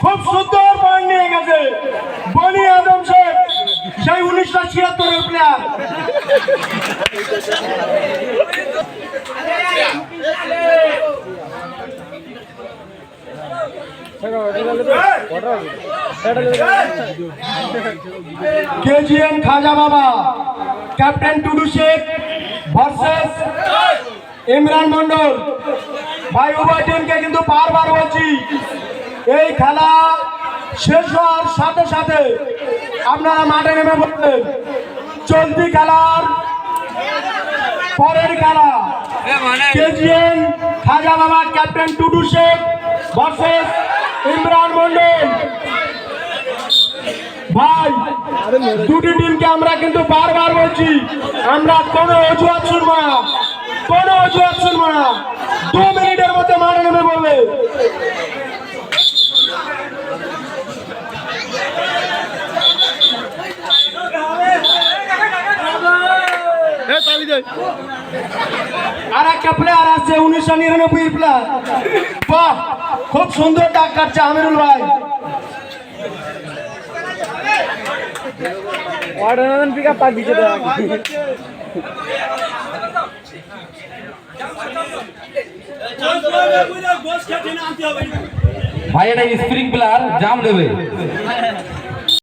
খুব সুন্দর পয়েন্ট নিয়ে গেছে বনি আদম শেখ, সেই 1976 প্লেয়ার। কেজিএন খাজা বাবা ক্যাপ্টেন টুডু শেখ ভার্সেস ইমরান মন্ডল। ভাই উভয় টিমকে কিন্তু বারবার বলছি, এই খেলা শেষ হওয়ার সাথে সাথে আপনারা মাঠে নেমে পড়বেন। চলতি খেলার পরের খেলা কেজিএন খাজা বাবা ক্যাপ্টেন টুডু শেখ ভার্সেস ইমরান মন্ডল। ভাই দুটি টিমকে আমরা কিন্তু বারবার বলছি, আমরা কোনো অজুহাত শুনবো না, কোনো অজুহাত শুনবো না। 2 মিনিটের মধ্যে মাঠে নেমে পড়বে। আর একটা প্লেয়ার আছে 1999 প্লেয়ার। বাহ, খুব সুন্দর ডাক কাটছে আমিরুল ভাই। ভাই এটা স্প্রিং প্লেয়ার জাম দেবে।